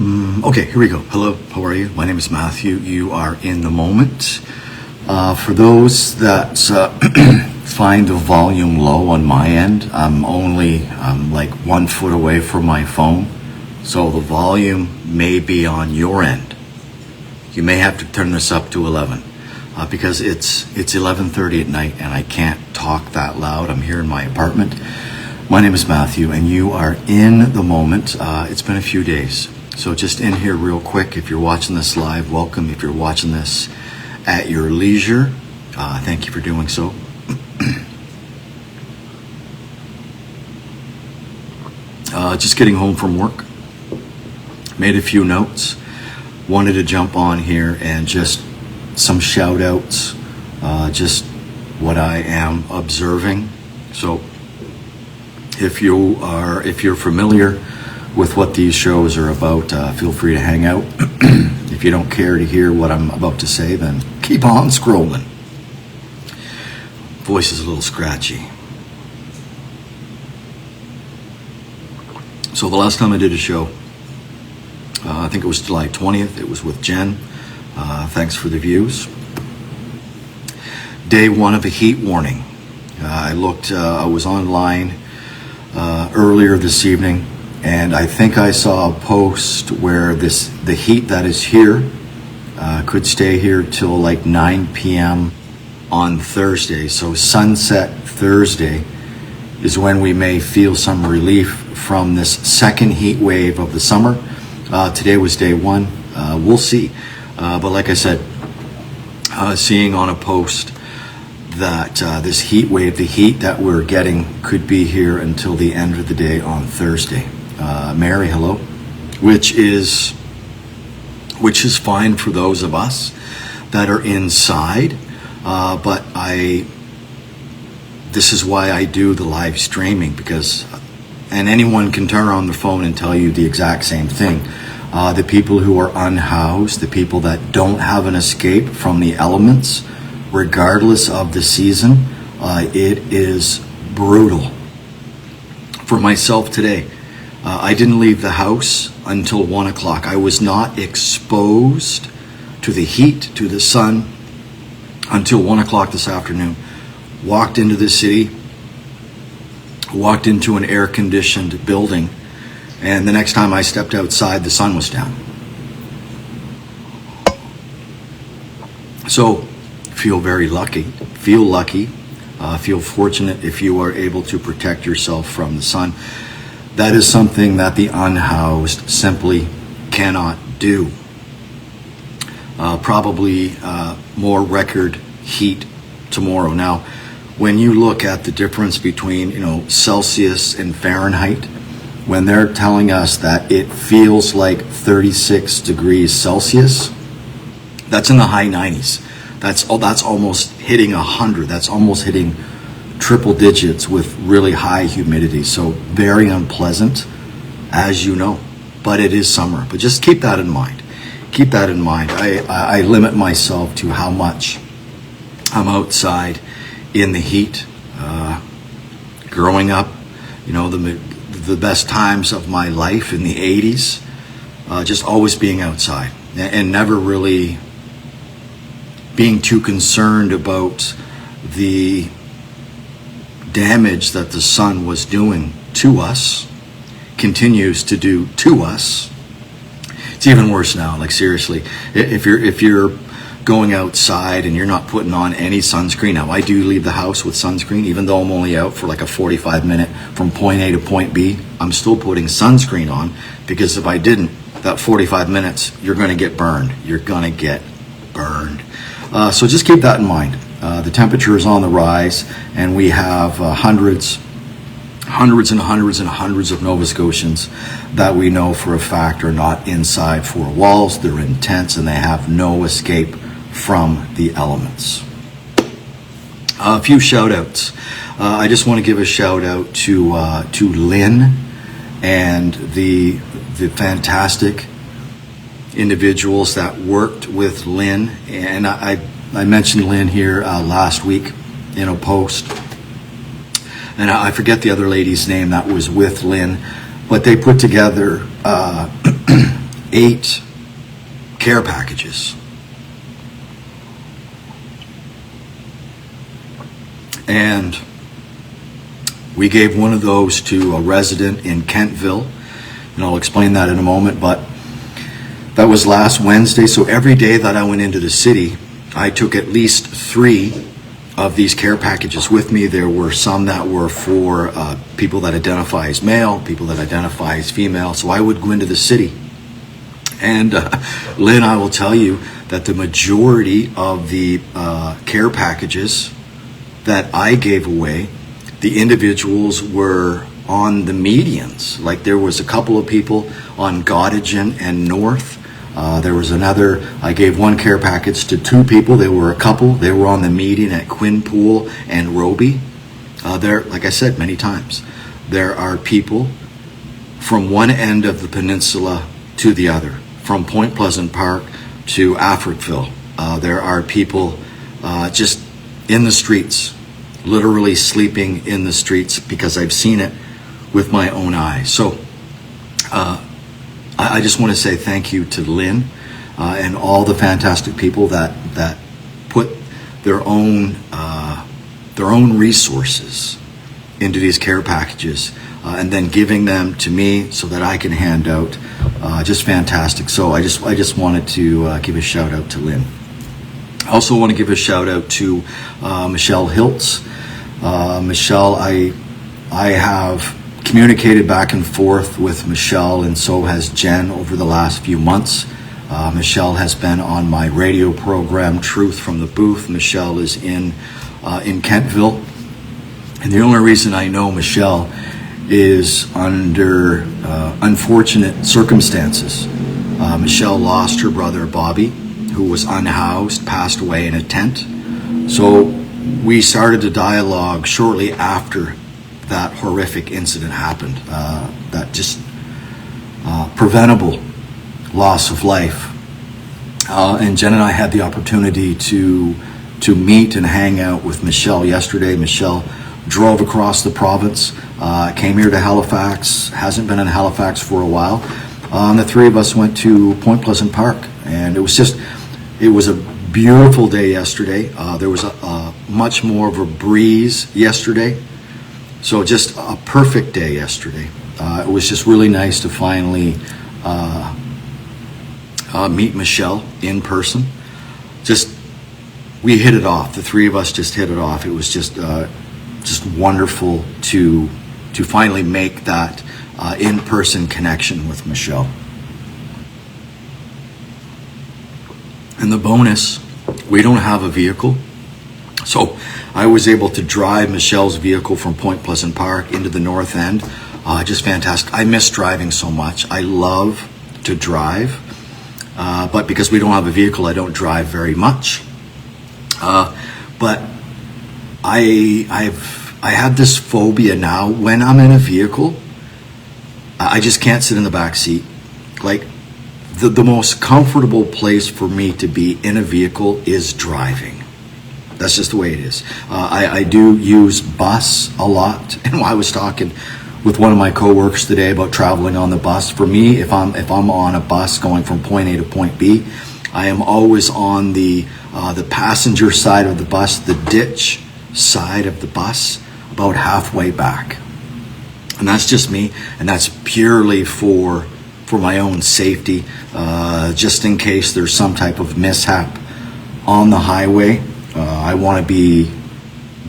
Okay, here we go. Hello, how are you? My name is Matthew. You are in the moment. For those that find the volume low on my end, I'm only like 1 foot away from my phone, so the volume may be on your end. You may have to turn this up to 11 because it's 11:30 at night and I can't talk that loud. I'm here in my apartment. My name is Matthew and you are in the moment. It's been a few days. So just in here real quick, if you're watching this live, welcome. If you're watching this at your leisure, thank you for doing so. Just getting home from work. Made a few notes. Wanted to jump on here and just some shout outs, just what I am observing. So if you're familiar with what these shows are about, feel free to hang out. If you don't care to hear what I'm about to say, then keep on scrolling. Voice is a little scratchy. So the last time I did a show, I think it was July 20th. It was with Jen. Thanks for the views. Day one of a heat warning. I was online earlier this evening, and I think I saw a post where the heat that is here could stay here till like 9 p.m. on Thursday. So sunset Thursday is when we may feel some relief from this second heat wave of the summer. Today was day one. We'll see. But like I said, seeing on a post that this heat wave, the heat that we're getting, could be here until the end of the day on Thursday. Mary, hello. Which is fine for those of us that are inside. But this is why I do the live streaming, and anyone can turn on their phone and tell you the exact same thing. The people who are unhoused, the people that don't have an escape from the elements, regardless of the season, it is brutal. For myself today, I didn't leave the house until 1 o'clock. I was not exposed to the heat, to the sun, until 1 o'clock this afternoon. Walked into the city, walked into an air-conditioned building, and the next time I stepped outside, the sun was down. So, feel very lucky. Feel lucky. Feel fortunate if you are able to protect yourself from the sun. That is something that the unhoused simply cannot do. Probably more record heat tomorrow. Now, when you look at the difference between, Celsius and Fahrenheit, when they're telling us that it feels like 36 degrees Celsius, that's in the high 90s. That's almost hitting 100. That's almost hitting triple digits with really high humidity. So very unpleasant, as you know. But it is summer. But just keep that in mind. Keep that in mind. I limit myself to how much I'm outside in the heat. Growing up, the best times of my life in the 80s, just always being outside and never really being too concerned about the damage that the sun was doing to us, continues to do to us. It's even worse now. Like seriously, if you're going outside and you're not putting on any sunscreen. Now, I do leave the house with sunscreen, even though I'm only out for like a 45-minute from point A to point B. I'm still putting sunscreen on, because if I didn't, that 45 minutes, you're going to get burned. You're going to get burned. So just keep that in mind. The temperature is on the rise, and we have hundreds and hundreds of Nova Scotians that we know for a fact are not inside four walls. They're in tents, and they have no escape from the elements. A few shout outs. I just want to give a shout out to Lynn and the fantastic individuals that worked with Lynn. And I mentioned Lynn here last week in a post. And I forget the other lady's name that was with Lynn, but they put together 8 care packages. And we gave one of those to a resident in Kentville, and I'll explain that in a moment, but that was last Wednesday. So every day that I went into the city, I took at least 3 of these care packages with me. There were some that were for people that identify as male, people that identify as female. So I would go into the city. And Lynn, I will tell you that the majority of the care packages that I gave away, the individuals were on the medians. Like there was a couple of people on Gottingen and North. There was another, I gave one care package to 2 people. They were a couple. They were on the median at Quinpool and Roby. There, like I said many times, there are people from one end of the peninsula to the other, from Point Pleasant Park to Africville. There are people just in the streets, literally sleeping in the streets, because I've seen it with my own eyes. So I just want to say thank you to Lynn and all the fantastic people that put their own resources into these care packages and then giving them to me so that I can hand out. Just fantastic. So I just wanted to give a shout out to Lynn. I also want to give a shout out to Michelle Hiltz. Michelle, I have communicated back and forth with Michelle, and so has Jen over the last few months. Michelle has been on my radio program, Truth from the Booth. Michelle is in Kentville. And the only reason I know Michelle is under unfortunate circumstances. Michelle lost her brother Bobby, who was unhoused, passed away in a tent. So we started a dialogue shortly after that horrific incident happened, that just preventable loss of life. And Jen and I had the opportunity to meet and hang out with Michelle yesterday. Michelle drove across the province, came here to Halifax, hasn't been in Halifax for a while. The 3 of us went to Point Pleasant Park, and it was a beautiful day yesterday. There was a much more of a breeze yesterday. So just a perfect day yesterday. It was just really nice to finally meet Michelle in person. We hit it off. The 3 of us just hit it off. It was just wonderful to finally make that in-person connection with Michelle. And the bonus, we don't have a vehicle. So I was able to drive Michelle's vehicle from Point Pleasant Park into the North End. Just fantastic. I miss driving so much. I love to drive, but because we don't have a vehicle, I don't drive very much. But I have this phobia now. When I'm in a vehicle, I just can't sit in the back seat. Like the most comfortable place for me to be in a vehicle is driving. That's just the way it is. I do use bus a lot, and I was talking with one of my coworkers today about traveling on the bus. For me, if I'm on a bus going from point A to point B, I am always on the passenger side of the bus, the ditch side of the bus, about halfway back. And that's just me, and that's purely for my own safety, just in case there's some type of mishap on the highway. I want to be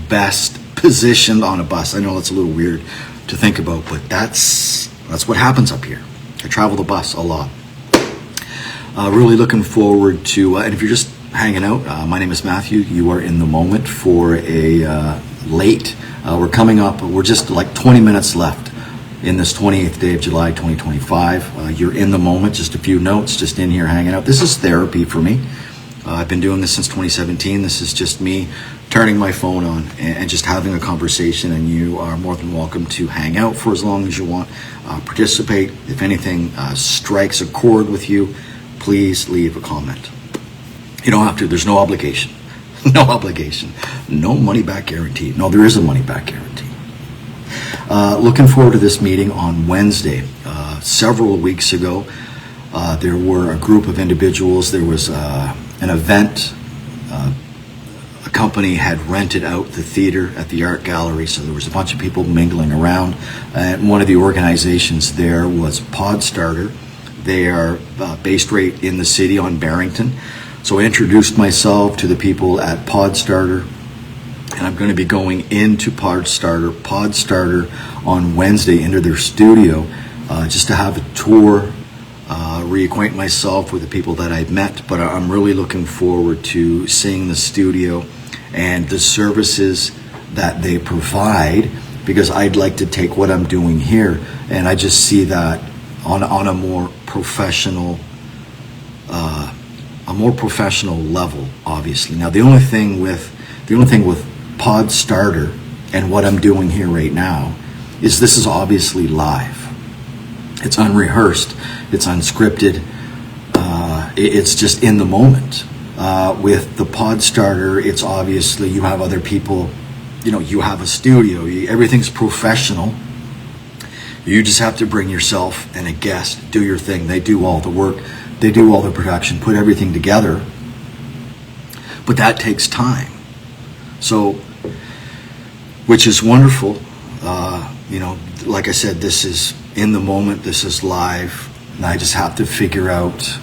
best positioned on a bus. I know that's a little weird to think about, but that's what happens up here. I travel the bus a lot. Really looking forward to, and if you're just hanging out, my name is Matthew. You are in the moment for a late. We're coming up, we're just like 20 minutes left in this 28th day of July 2025. You're in the moment, just a few notes, just in here hanging out. This is therapy for me. I've been doing this since 2017. This is just me turning my phone on and just having a conversation, and you are more than welcome to hang out for as long as you want, participate. If anything strikes a chord with you, please leave a comment. You don't have to. There's no obligation. No obligation. No money back guarantee. No, there is a money back guarantee. Looking forward to this meeting on Wednesday. Several weeks ago, There were a group of individuals. There was an event. A company had rented out the theater at the art gallery, so there was a bunch of people mingling around. And one of the organizations there was Podstarter. They are based right in the city on Barrington. So I introduced myself to the people at Podstarter, and I'm going to be going into Podstarter on Wednesday into their studio just to have a tour, reacquaint myself with the people that I've met. But I'm really looking forward to seeing the studio and the services that they provide, because I'd like to take what I'm doing here and I just see that on a more professional level, obviously. Now the only thing with Podstarter and what I'm doing here right now is this is obviously live. It's unrehearsed, it's unscripted, it's just in the moment. With the Podstarter, it's obviously you have other people, you have a studio, everything's professional. You just have to bring yourself and a guest, do your thing. They do all the work, they do all the production, put everything together. But that takes time. So, which is wonderful. Like I said, this is in the moment, this is live, and I just have to figure out,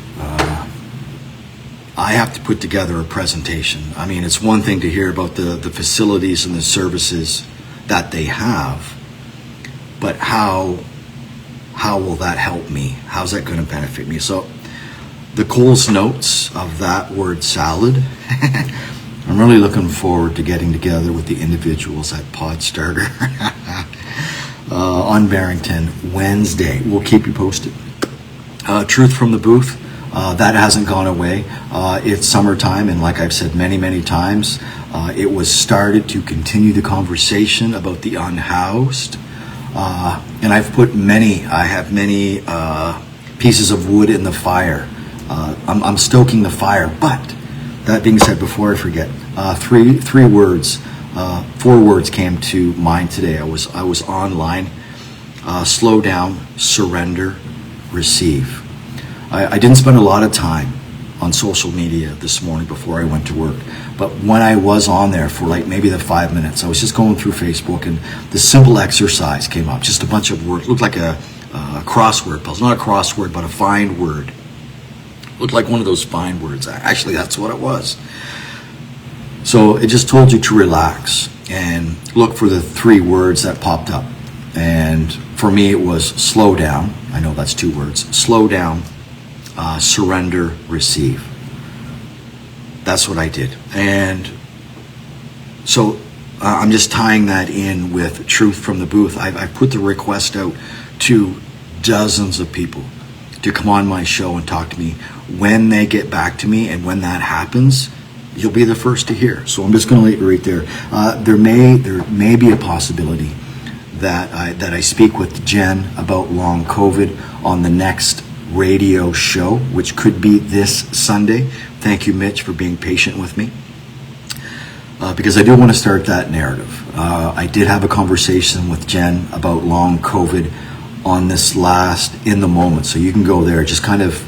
I have to put together a presentation. I mean, it's one thing to hear about the facilities and the services that they have, but how will that help me? How's that going to benefit me? So the Cole's notes of that word salad, I'm really looking forward to getting together with the individuals at Podstarter on Barrington Wednesday. We'll keep you posted. Truth from the Booth, that hasn't gone away. It's summertime, and like I've said many times, it was started to continue the conversation about the unhoused. And I have many pieces of wood in the fire. I'm stoking the fire, but that being said, before I forget, four words came to mind today. I was online. Slow down, surrender, receive. I didn't spend a lot of time on social media this morning before I went to work, but when I was on there for like maybe the 5 minutes, I was just going through Facebook, and this simple exercise came up. Just a bunch of words, looked like a crossword puzzle, not a crossword, but a find word. Looked like one of those find words. Actually, that's what it was. So it just told you to relax and look for the three words that popped up. And for me, it was slow down. I know that's two words. Slow down, surrender, receive. That's what I did. And so I'm just tying that in with Truth from the Booth. I've put the request out to dozens of people to come on my show and talk to me. When they get back to me, and when that happens, you'll be the first to hear. So I'm just going to leave it right there. There may be a possibility that I speak with Jen about long COVID on the next radio show, which could be this Sunday. Thank you, Mitch, for being patient with me. Because I do want to start that narrative. I did have a conversation with Jen about long COVID on this last In the Moment. So you can go there, just kind of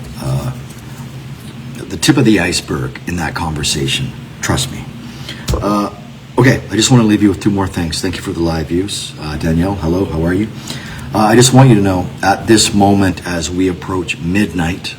the tip of the iceberg in that conversation. Trust me. Okay, I just want to leave you with two more things. Thank you for the live views. Danielle, hello, how are you? I just want you to know, at this moment as we approach midnight,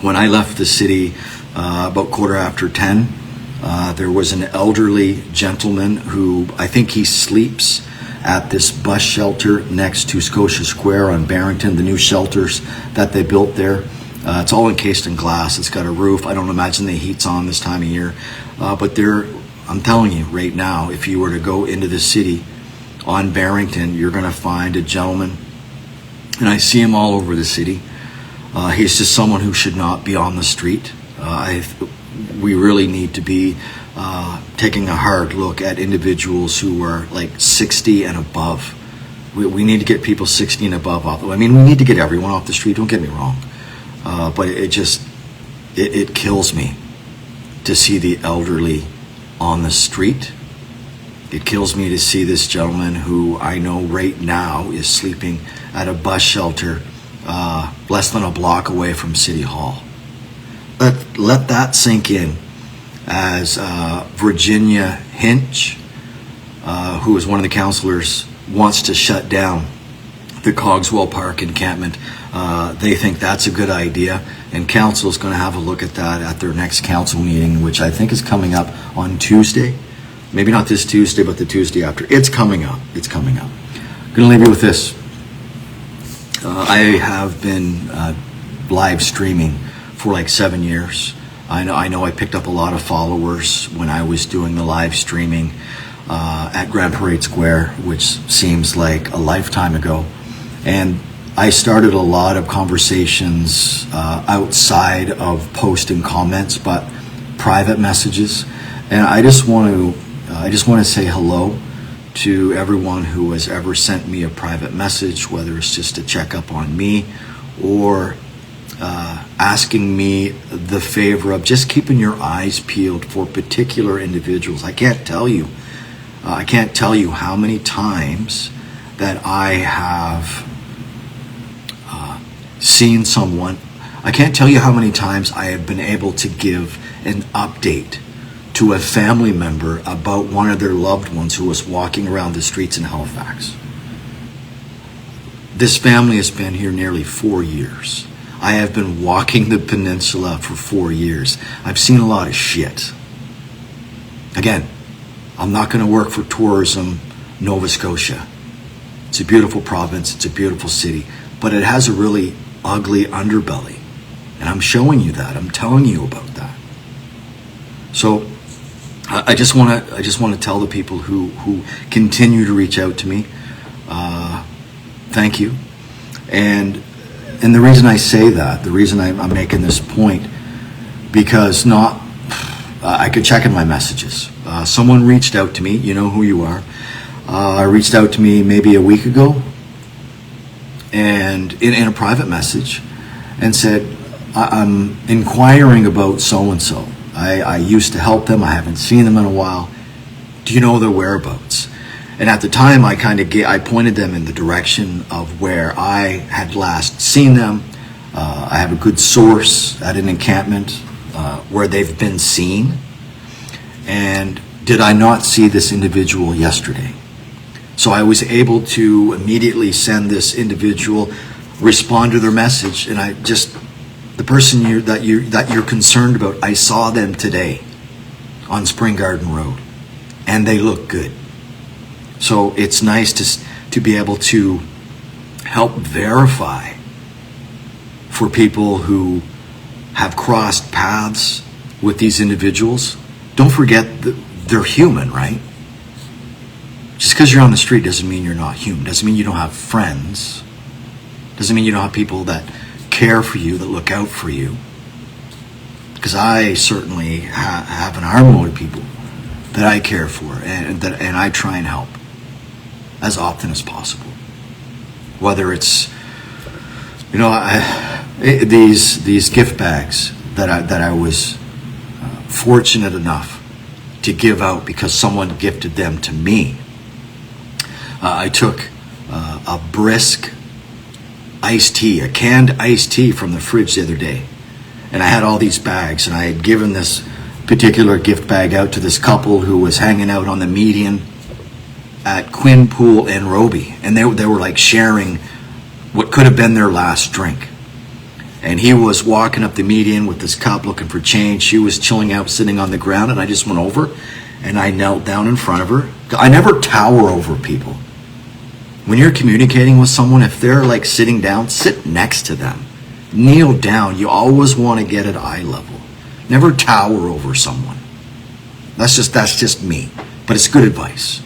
when I left the city about 10:15, there was an elderly gentleman who, I think he sleeps at this bus shelter next to Scotia Square on Barrington, the new shelters that they built there. It's all encased in glass. It's got a roof. I don't imagine the heat's on this time of year. But I'm telling you right now, if you were to go into the city on Barrington, you're going to find a gentleman, and I see him all over the city. He's just someone who should not be on the street. We really need to be taking a hard look at individuals who are like 60 and above. We need to get people 60 and above off. I mean, we need to get everyone off the street, don't get me wrong. But it kills me to see the elderly on the street. It kills me to see this gentleman who I know right now is sleeping at a bus shelter less than a block away from City Hall. Let that sink in as Virginia Hinch, who is one of the councillors, wants to shut down the Cogswell Park encampment. They think that's a good idea, and council is going to have a look at that at their next council meeting, which I think is coming up on Tuesday. Maybe not this Tuesday, but the Tuesday after. It's coming up. It's coming up. I'm going to leave you with this. I have been live streaming for like 7 years. I know I picked up a lot of followers when I was doing the live streaming at Grand Parade Square, which seems like a lifetime ago. And I started a lot of conversations outside of posting comments, but private messages. And I just want to say hello to everyone who has ever sent me a private message, whether it's just to check up on me or asking me the favor of just keeping your eyes peeled for particular individuals. I can't tell you how many times that I have seen someone. I can't tell you how many times I have been able to give an update to a family member about one of their loved ones who was walking around the streets in Halifax. This family has been here nearly 4 years. I have been walking the peninsula for 4 years. I've seen a lot of shit. Again, I'm not going to work for Tourism Nova Scotia. It's a beautiful province, it's a beautiful city, but it has a really ugly underbelly. And I'm showing you that. I'm telling you about that. So I just want to tell the people who continue to reach out to me, thank you. And the reason I say that, the reason I'm making this point, because I could check in my messages. Someone reached out to me, you know who you are, reached out to me maybe a week ago, and in a private message, and said, I'm inquiring about so-and-so. I used to help them. I haven't seen them in a while. Do you know their whereabouts? And at the time, I pointed them in the direction of where I had last seen them. I have a good source at an encampment where they've been seen. And did I not see this individual yesterday? So I was able to immediately send this individual, respond to their message, and the person that you're concerned about, I saw them today on Spring Garden Road, and they look good. So it's nice to be able to help verify for people who have crossed paths with these individuals. Don't forget that they're human, right? Just because you're on the street doesn't mean you're not human. Doesn't mean you don't have friends. Doesn't mean you don't have people that care for you, that look out for you. Because I certainly have an armload of people that I care for and I try and help as often as possible. Whether it's, these gift bags that I was fortunate enough to give out because someone gifted them to me. I took a brisk iced tea, a canned iced tea from the fridge the other day. And I had all these bags, and I had given this particular gift bag out to this couple who was hanging out on the median at Quinn Pool and Roby. And they were like sharing what could have been their last drink. And he was walking up the median with this cup looking for change. She was chilling out, sitting on the ground, and I just went over and I knelt down in front of her. I never tower over people. When you're communicating with someone, if they're like sitting down, sit next to them. Kneel down. You always want to get at eye level. Never tower over someone. That's just me. But it's good advice.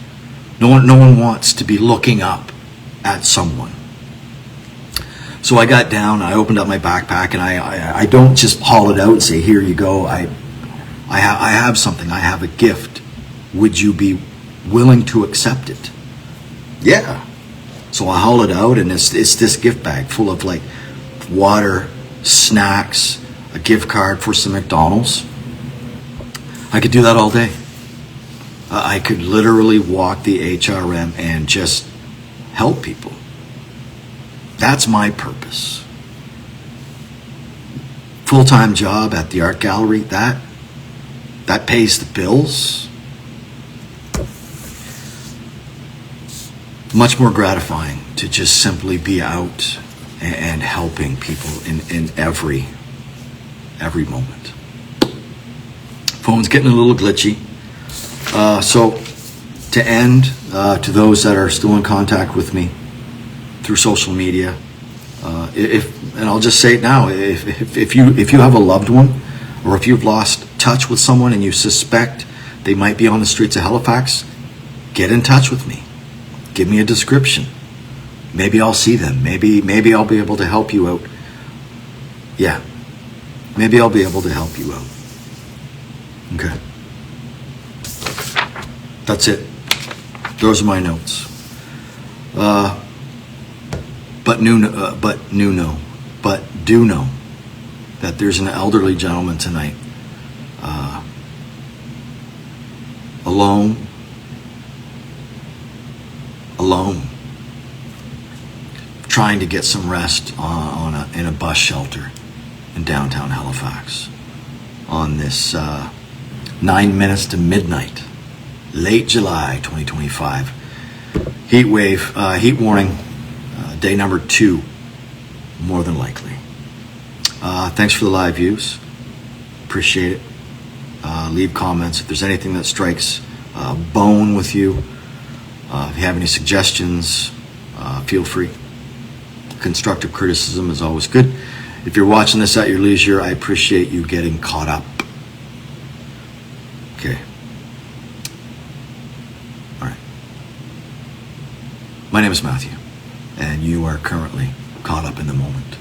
No one wants to be looking up at someone. So I got down, I opened up my backpack, and I don't just haul it out and say, here you go. I have something. I have a gift. Would you be willing to accept it? Yeah. So I haul it out, and it's this gift bag full of like water, snacks, a gift card for some McDonald's. I could do that all day. I could literally walk the HRM and just help people. That's my purpose. full-time job at the art gallery, that pays the bills. Much more gratifying to just simply be out and helping people in every moment. Phone's getting a little glitchy. So to end, to those that are still in contact with me through social media, and I'll just say it now, if you have a loved one, or if you've lost touch with someone and you suspect they might be on the streets of Halifax, get in touch with me. Give me a description. Maybe I'll see them. Maybe I'll be able to help you out. Yeah. Maybe I'll be able to help you out. Okay. That's it. Those are my notes. But do know that there's an elderly gentleman tonight, alone, trying to get some rest in a bus shelter in downtown Halifax on this 9 minutes to midnight, late July 2025. Heat wave, heat warning, day number 2, more than likely. Thanks for the live views. Appreciate it. Leave comments if there's anything that strikes a bone with you. If you have any suggestions, feel free. Constructive criticism is always good. If you're watching this at your leisure, I appreciate you getting caught up. Okay. All right. My name is Matthew, and you are currently caught up in the moment.